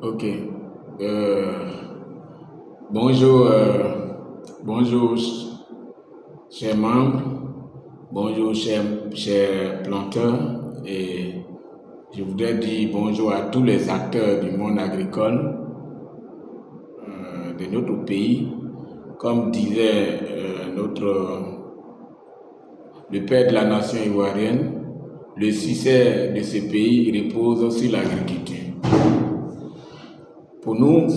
Ok. Euh, bonjour, bonjour, chers membres. Bonjour, chers planteurs. Et je voudrais dire bonjour à tous les acteurs du monde agricole de notre pays. Comme disait le père de la nation ivoirienne, le succès de ce pays repose sur l'agriculture. Pour nous,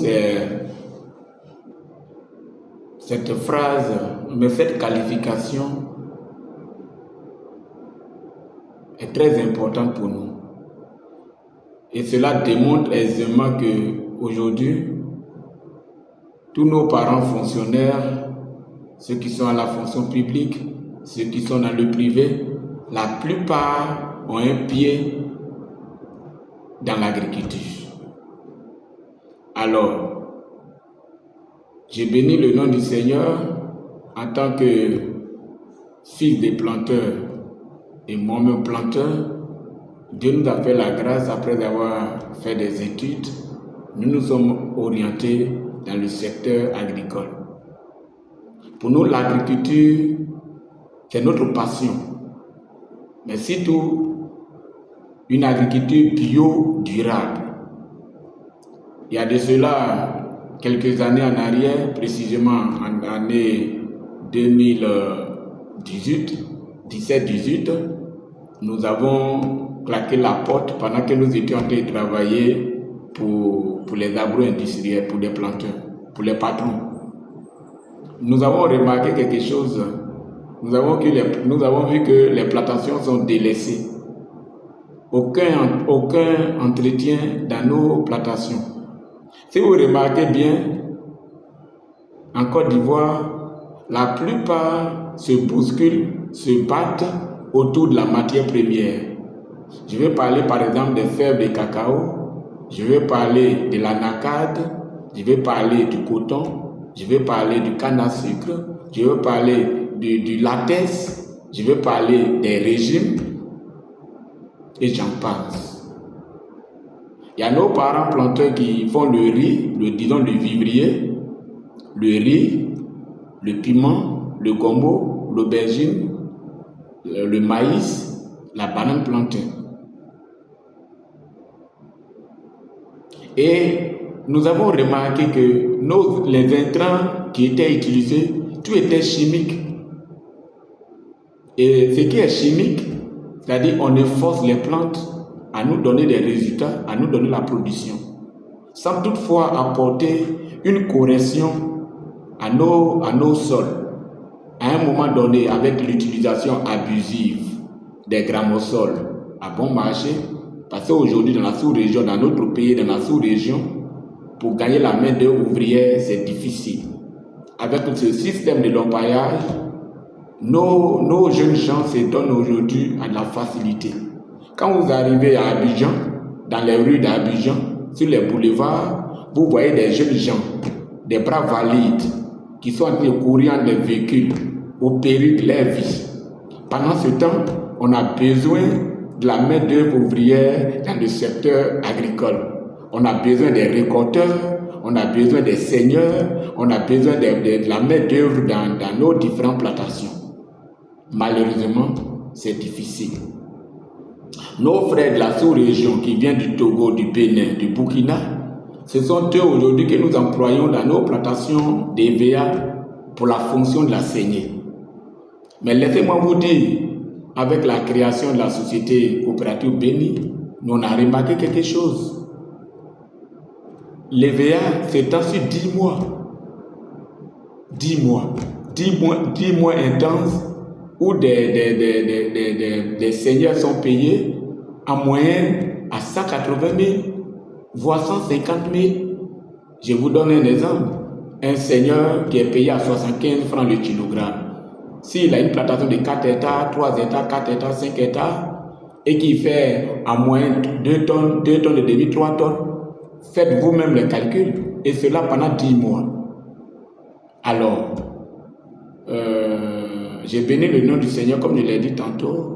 cette phrase, mais cette qualification est très importante pour nous. Et cela démontre aisément qu'aujourd'hui, tous nos parents fonctionnaires, ceux qui sont à la fonction publique, ceux qui sont dans le privé, la plupart ont un pied dans l'agriculture. Alors, j'ai béni le nom du Seigneur en tant que fils des planteurs et moi-même planteur. Dieu nous a fait la grâce après avoir fait des études. Nous nous sommes orientés dans le secteur agricole. Pour nous, l'agriculture, c'est notre passion. Mais surtout, une agriculture bio-durable. Il y a de cela quelques années en arrière, précisément en année 17-18, nous avons claqué la porte pendant que nous étions en train de travailler pour les agro-industriels, pour les planteurs, pour les patrons. Nous avons remarqué quelque chose. Nous avons vu que les plantations sont délaissées. Aucun entretien dans nos plantations. Si vous remarquez bien, en Côte d'Ivoire, la plupart se bousculent, se battent autour de la matière première. Je vais parler par exemple des fèves de cacao, je vais parler de l'anacarde, je vais parler du coton, je vais parler du canne à sucre, je vais parler du latex, je vais parler des régimes, et j'en passe. Il y a nos parents planteurs qui font le riz, le vivrier, le riz, le piment, le gombo, l'aubergine, le maïs, la banane plantée. Et nous avons remarqué que les intrants qui étaient utilisés, tout était chimique. Et ce qui est chimique, c'est-à-dire on force les plantes à nous donner des résultats, à nous donner la production, sans toutefois apporter une correction à nos sols. À un moment donné, avec l'utilisation abusive des grammosols à bon marché, parce qu'aujourd'hui dans la sous-région, dans notre pays, dans la sous-région, pour gagner la main-d'œuvre ouvrière, c'est difficile. Avec ce système de l'orpaillage, nos jeunes gens se donnent aujourd'hui à la facilité. Quand vous arrivez à Abidjan, dans les rues d'Abidjan, sur les boulevards, vous voyez des jeunes gens, des bras valides, qui sont en train de courir dans des véhicules au péril de leur vie. Pendant ce temps, on a besoin de la main-d'œuvre ouvrière dans le secteur agricole. On a besoin des récolteurs, on a besoin des seigneurs, on a besoin de la main-d'œuvre dans nos différentes plantations. Malheureusement, c'est difficile. Nos frères de la sous-région qui viennent du Togo, du Bénin, du Burkina, ce sont eux aujourd'hui que nous employons dans nos plantations d'EVA pour la fonction de la saignée. Mais laissez-moi vous dire, avec la création de la société coopérative Béni, nous on a remarqué quelque chose. L'EVA s'étend sur 10 mois. 10 mois intenses où des seigneurs sont payés en moyenne à 180 000, voire 150 000. Je vous donne un exemple. Un seigneur qui est payé à 75 francs le kilogramme. S'il a une plantation de 4 hectares, 3 hectares, 4 hectares, 5 hectares, et qui fait en moyenne 2 tonnes et demi, 3 tonnes, faites vous-même les calculs, et cela pendant 10 mois. Alors, j'ai béni le nom du Seigneur, comme je l'ai dit tantôt.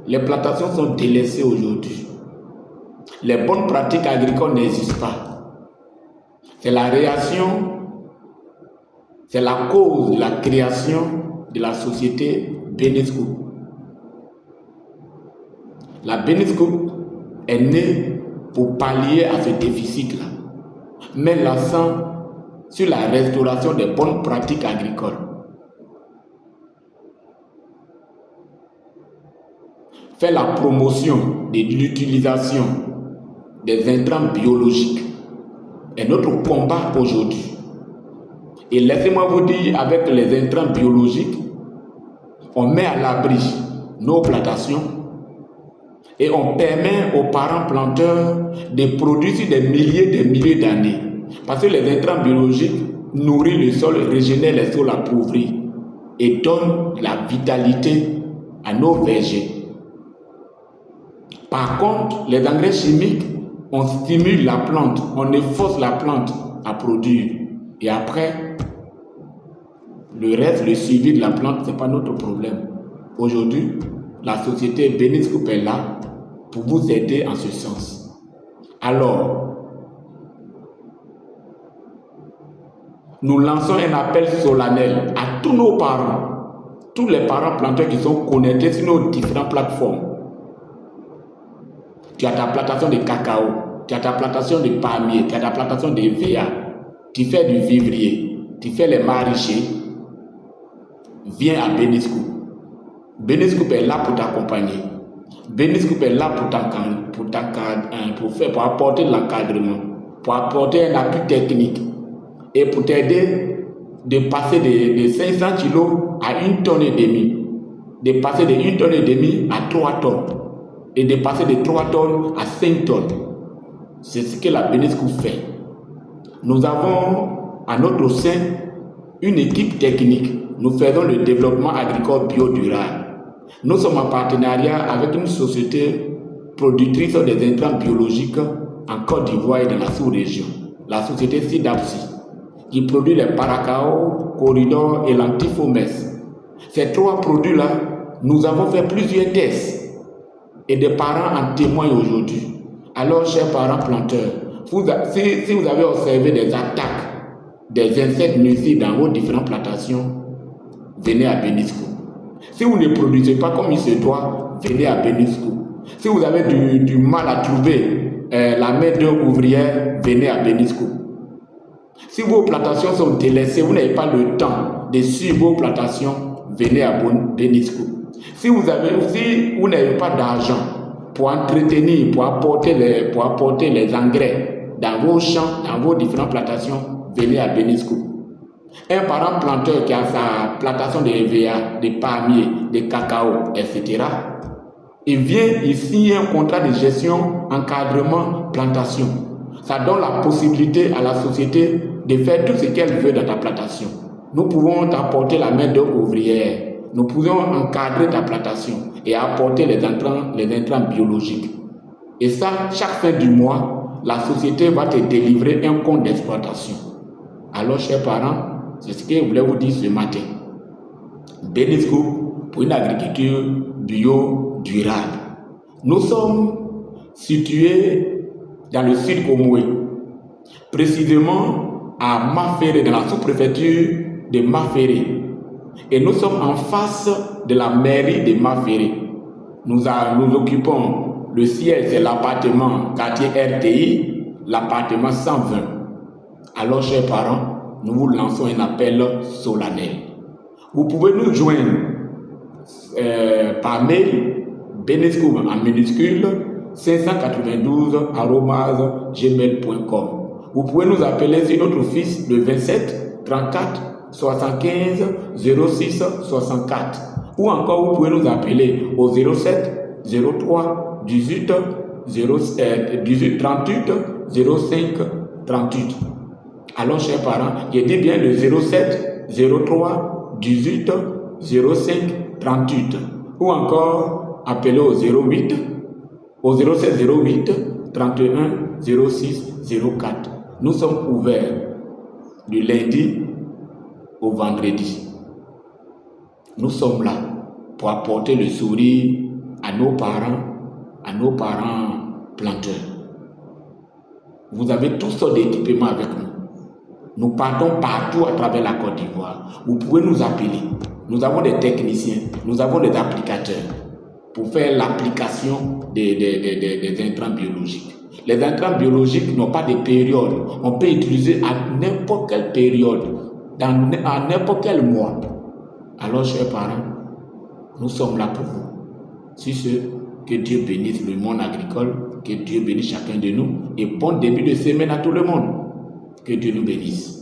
Les plantations sont délaissées aujourd'hui. Les bonnes pratiques agricoles n'existent pas. C'est la réaction, c'est la cause de la création de la société Benescoop. La Benescoop est née pour pallier à ce déficit-là, mais l'accent sur la restauration des bonnes pratiques agricoles. Fait la promotion de l'utilisation des intrants biologiques est notre combat aujourd'hui. Et laissez-moi vous dire, avec les intrants biologiques, on met à l'abri nos plantations et on permet aux parents planteurs de produire sur des milliers d'années. Parce que les intrants biologiques nourrissent le sol, régénèrent les sols appauvris et donnent la vitalité à nos vergers. Par contre, les engrais chimiques, on stimule la plante, on efforce la plante à produire. Et après, le reste, le suivi de la plante, ce n'est pas notre problème. Aujourd'hui, la société Benescoop est là pour vous aider en ce sens. Alors, nous lançons un appel solennel à tous nos parents, tous les parents planteurs qui sont connectés sur nos différentes plateformes. Tu as ta plantation de cacao, tu as ta plantation de palmier, tu as ta plantation de VA, tu fais du vivrier, tu fais les maraîchers, viens à Benescoop. Benescoop est là pour t'accompagner. Benescoop est là pour apporter de l'encadrement, pour apporter un appui technique et pour t'aider de passer de 500 kg à 1,5 tonne, de passer de 1,5 tonne à 3 tonnes et de passer de 3 tonnes à 5 tonnes. C'est ce que la Benescoop fait. Nous avons à notre sein une équipe technique. Nous faisons le développement agricole biodurable. Nous sommes en partenariat avec une société productrice des intrants biologiques en Côte d'Ivoire et dans la sous-région, la société SIDAPSI, qui produit les paracao, corridor et l'antifomes. Ces 3 produits-là, nous avons fait plusieurs tests et des parents en témoignent aujourd'hui. Alors, chers parents planteurs, si vous avez observé des attaques des insectes nuisibles dans vos différentes plantations, venez à Benescoop. Si vous ne produisez pas comme il se doit, venez à Benescoop. Si vous avez du mal à trouver la main-d'œuvre ouvrière, venez à Benescoop. Si vos plantations sont délaissées, vous n'avez pas le temps de suivre vos plantations, venez à Benescoop. Si vous n'avez pas d'argent pour entretenir, pour apporter les engrais dans vos champs, dans vos différentes plantations, venez à Benescoop. Un parent planteur qui a sa plantation de EVA, de palmiers, de cacao, etc., il vient ici un contrat de gestion, encadrement, plantation. Ça donne la possibilité à la société de faire tout ce qu'elle veut dans ta plantation. Nous pouvons t'apporter la main-d'œuvre ouvrière. Nous pouvons encadrer ta plantation et apporter les intrants biologiques. Et ça, chaque fin du mois, la société va te délivrer un compte d'exploitation. Alors, chers parents, c'est ce que je voulais vous dire ce matin. Benescoop pour une agriculture bio-durable. Nous sommes situés dans le sud Comoé, précisément à Maféré, dans la sous-préfecture de Maféré. Et nous sommes en face de la mairie de Maféré. Nous occupons le siège, c'est l'appartement quartier RTI, l'appartement 120. Alors, chers parents, nous vous lançons un appel solennel. Vous pouvez nous joindre par mail, Benescoop en minuscule, 592@gmail.com. Vous pouvez nous appeler sur notre fixe le 27 34 75 06 64. Ou encore, vous pouvez nous appeler au 07 03 18 38 05 38. Alors, chers parents, j'ai dit bien le 07 03 18 05 38. Ou encore, appelez au 07 08 31 06 04. Nous sommes ouverts du lundi au vendredi. Nous sommes là pour apporter le sourire à nos parents planteurs. Vous avez toutes sortes d'équipements avec nous. Nous partons partout à travers la Côte d'Ivoire. Vous pouvez nous appeler. Nous avons des techniciens, nous avons des applicateurs pour faire l'application des intrants biologiques. Les intrants biologiques n'ont pas de période. On peut utiliser à n'importe quelle période, à n'importe quel mois. Alors, chers parents, nous sommes là pour vous. Sur ce, que Dieu bénisse le monde agricole, que Dieu bénisse chacun de nous et bon début de semaine à tout le monde. Que Dieu nous bénisse.